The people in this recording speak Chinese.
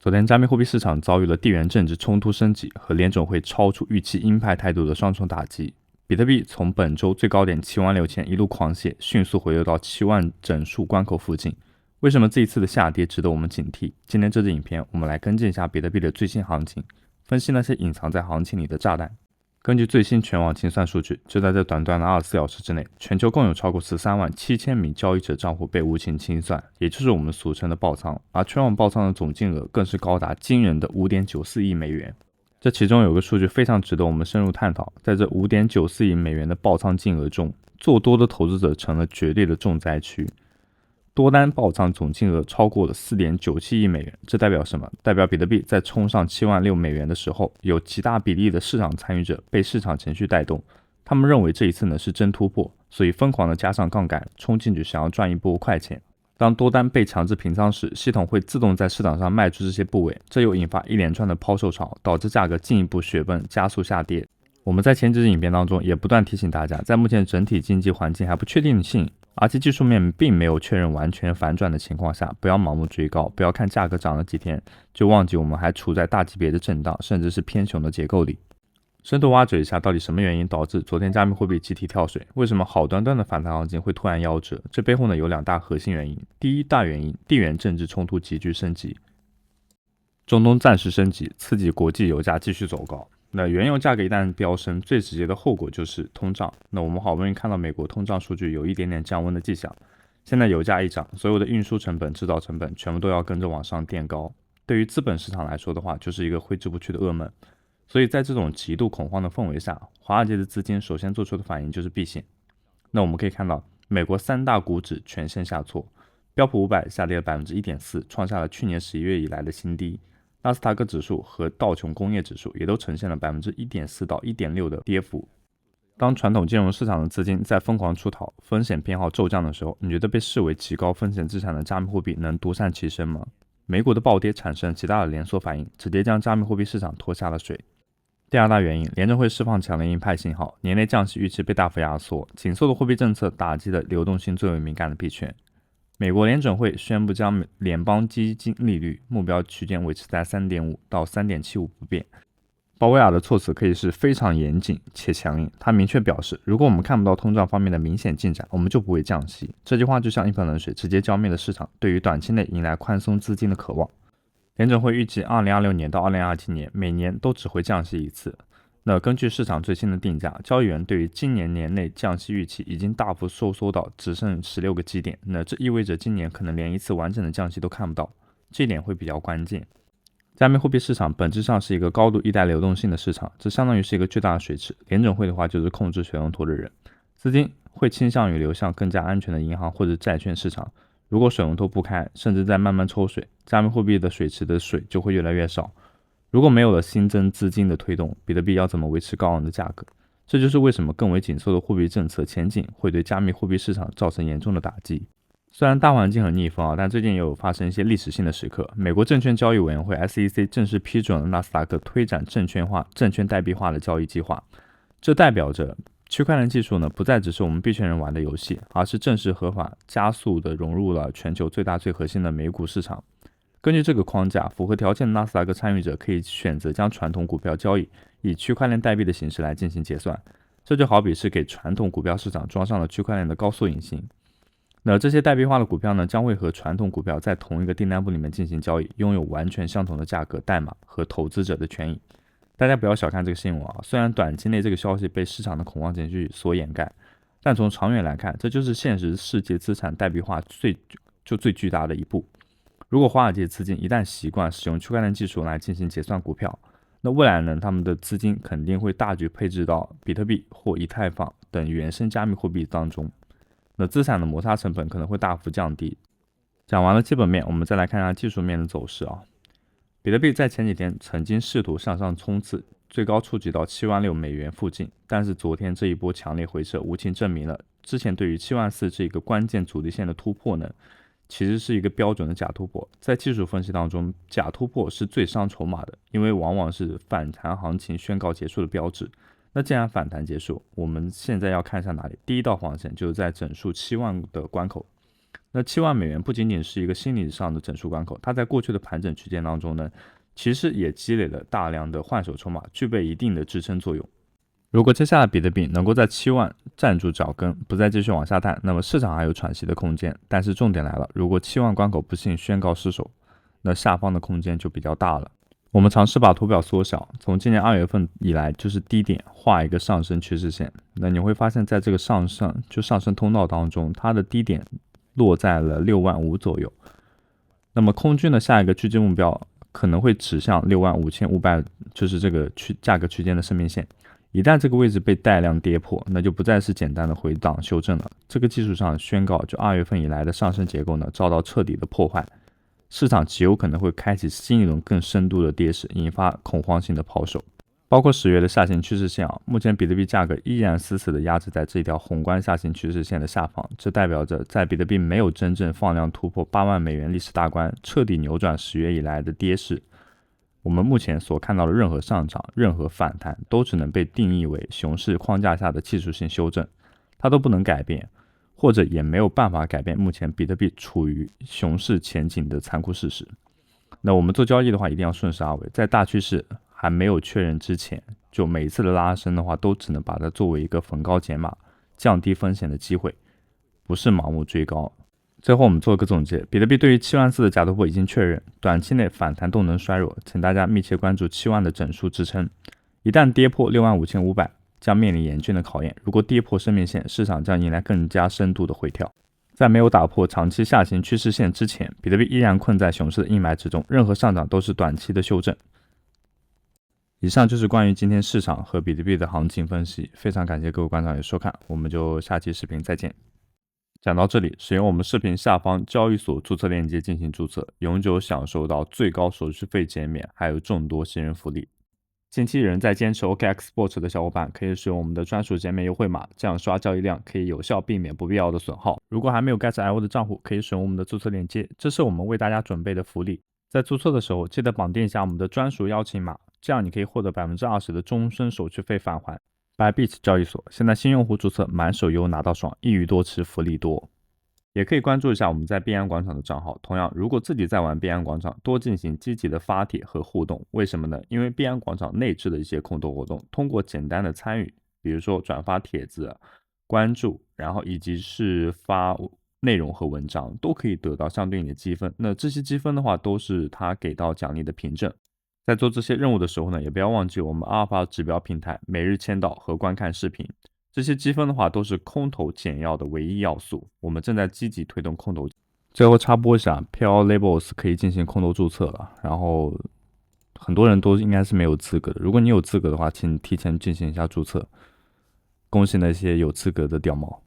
昨天加密货币市场遭遇了地缘政治冲突升级和联准会超出预期鹰派态度的双重打击，比特币从本周最高点76000一路狂泻，迅速回流到7万整数关口附近。为什么这一次的下跌值得我们警惕？今天这支影片我们来跟进一下比特币的最新行情，分析那些隐藏在行情里的炸弹。根据最新全网清算数据，就在这短短的24小时之内，全球共有超过13万7千名交易者账户被无情清算，也就是我们俗称的爆仓，而全网爆仓的总金额更是高达惊人的 5.94 亿美元。这其中有个数据非常值得我们深入探讨，在这 5.94 亿美元的爆仓金额中，做多的投资者成了绝对的重灾区。多单爆仓总金额超过了 4.97 亿美元，这代表什么？代表比特币在冲上7万6美元的时候，有极大比例的市场参与者被市场情绪带动，他们认为这一次是真突破，所以疯狂的加上杠杆，冲进去想要赚一波快钱。当多单被强制平仓时，系统会自动在市场上卖出这些部位，这又引发一连串的抛售潮，导致价格进一步雪崩，加速下跌。我们在前几支影片当中也不断提醒大家，在目前整体经济环境还不确定性，而且技术面并没有确认完全反转的情况下，不要盲目追高，不要看价格涨了几天就忘记我们还处在大级别的震荡，甚至是偏熊的结构里。深度挖掘一下到底什么原因导致昨天加密货币集体跳水，为什么好端端的反弹行情会突然夭折？这背后有两大核心原因。第一大原因，地缘政治冲突急剧升级，中东战事升级，刺激国际油价继续走高。那原油价格一旦飙升，最直接的后果就是通胀。那我们好不容易看到美国通胀数据有一点点降温的迹象，现在油价一涨，所有的运输成本、制造成本全部都要跟着往上垫高。对于资本市场来说的话，就是一个挥之不去的噩梦。所以在这种极度恐慌的氛围下，华尔街的资金首先做出的反应就是避险。那我们可以看到，美国三大股指全线下挫，标普500下跌了 1.4%， 创下了去年11月以来的新低。纳斯达克指数和道琼工业指数也都呈现了 1.4% 到 1.6% 的跌幅。当传统金融市场的资金在疯狂出逃，风险偏好骤降的时候，你觉得被视为极高风险资产的加密货币能独善其身吗？美股的暴跌产生了极大的连锁反应，直接将加密货币市场拖下了水。第二大原因，联准会释放强烈鹰派信号，年内降息预期被大幅压缩，紧缩的货币政策打击了流动性最为敏感的币圈。美国联准会宣布将联邦基金利率目标区间维持在 3.5 到 3.75 不变。鲍威尔的措辞可以是非常严谨且强硬，他明确表示，如果我们看不到通胀方面的明显进展，我们就不会降息。这句话就像一盆冷水，直接浇灭了市场对于短期内迎来宽松资金的渴望。联准会预计2026年到2027年每年都只会降息一次。那根据市场最新的定价，交易员对于今年年内降息预期已经大幅收缩到只剩16个基点，那这意味着今年可能连一次完整的降息都看不到，这一点会比较关键。加密货币市场本质上是一个高度依赖流动性的市场，这相当于是一个巨大的水池，联准会的话就是控制水龙头的人，资金会倾向于流向更加安全的银行或者债券市场。如果水龙头不开，甚至在慢慢抽水，加密货币的水池的水就会越来越少。如果没有了新增资金的推动，比特币要怎么维持高昂的价格？这就是为什么更为紧缩的货币政策前景会对加密货币市场造成严重的打击。虽然大环境很逆风但最近也有发生一些历史性的时刻。美国证券交易委员会 SEC 正式批准了纳斯达克推展证券代币化的交易计划，这代表着区块链技术不再只是我们币圈人玩的游戏，而是正式合法加速的融入了全球最大最核心的美股市场。根据这个框架，符合条件的纳斯达克参与者可以选择将传统股票交易以区块链代币的形式来进行结算，这就好比是给传统股票市场装上了区块链的高速引擎。那这些代币化的股票将会和传统股票在同一个订单簿里面进行交易，拥有完全相同的价格、代码和投资者的权益。大家不要小看这个新闻虽然短期内这个消息被市场的恐慌情绪所掩盖，但从长远来看，这就是现实世界资产代币化最巨大的一步。如果华尔街资金一旦习惯使用区块链技术来进行结算股票，那未来他们的资金肯定会大举配置到比特币或以太坊等原生加密货币当中，那资产的摩擦成本可能会大幅降低。讲完了基本面，我们再来看一下技术面的走势比特币在前几天曾经试图向上冲刺，最高触及到7万6美元附近，但是昨天这一波强烈回撤无情证明了之前对于7万4这个关键阻力线的突破其实是一个标准的假突破。在技术分析当中，假突破是最伤筹码的，因为往往是反弹行情宣告结束的标志。那既然反弹结束，我们现在要看一下哪里？第一道黄线就是在整数7万的关口。那7万美元不仅仅是一个心理上的整数关口，它在过去的盘整区间当中呢，其实也积累了大量的换手筹码，具备一定的支撑作用。如果接下来比特币能够在7万站住脚跟，不再继续往下探，那么市场还有喘息的空间。但是重点来了，如果7万关口不幸宣告失守，那下方的空间就比较大了。我们尝试把图表缩小，从今年2月份以来就是低点画一个上升趋势线。那你会发现在这个上升通道当中，它的低点落在了65000左右。那么空军的下一个狙击目标可能会指向65500，就是这个价格区间的生命线。一旦这个位置被带量跌破，那就不再是简单的回档修正了。这个技术上宣告，就2月份以来的上升结构呢遭到彻底的破坏，市场极有可能会开启新一轮更深度的跌势，引发恐慌性的抛售。包括10月的下行趋势线目前比特币价格依然死死的压制在这一条宏观下行趋势线的下方，这代表着在比特币没有真正放量突破8万美元历史大关，彻底扭转10月以来的跌势。我们目前所看到的任何上涨、任何反弹，都只能被定义为熊市框架下的技术性修正，它都不能改变，或者也没有办法改变目前比特币处于熊市前景的残酷事实。那我们做交易的话，一定要顺势而为，在大趋势还没有确认之前，就每一次的拉升的话，都只能把它作为一个逢高减码、降低风险的机会，不是盲目追高。最后我们做个总结，比特币对于74000的假突破已经确认，短期内反弹动能衰弱，请大家密切关注7万的整数支撑，一旦跌破65500，将面临严峻的考验。如果跌破生命线，市场将迎来更加深度的回调。在没有打破长期下行趋势线之前，比特币依然困在熊市的阴霾之中，任何上涨都是短期的修正。以上就是关于今天市场和比特币的行情分析，非常感谢各位观众的收看，我们就下期视频再见。讲到这里，使用我们视频下方交易所注册链接进行注册，永久享受到最高手续费减免，还有众多新人福利。近期仍在坚持 OKX Spot 的小伙伴可以使用我们的专属减免优惠码，这样刷交易量可以有效避免不必要的损耗。如果还没有 Gas.io 的账户，可以使用我们的注册链接，这是我们为大家准备的福利。在注册的时候，记得绑定一下我们的专属邀请码，这样你可以获得 20% 的终身手续费返还。Bybit 交易所现在新用户注册满手优拿到爽，一鱼多吃福利多。也可以关注一下我们在币安广场的账号。同样，如果自己在玩币安广场，多进行积极的发帖和互动。为什么呢？因为币安广场内置的一些空投活动，通过简单的参与，比如说转发帖子、关注，然后以及是发内容和文章，都可以得到相对应的积分。那这些积分的话，都是他给到奖励的凭证。在做这些任务的时候呢，也不要忘记我们阿尔法指标平台每日签到和观看视频。这些积分的话，都是空投简要的唯一要素。我们正在积极推动空投。最后插播一下 ，PL Labels 可以进行空投注册了。然后很多人都应该是没有资格的。如果你有资格的话，请提前进行一下注册。恭喜那些有资格的屌毛。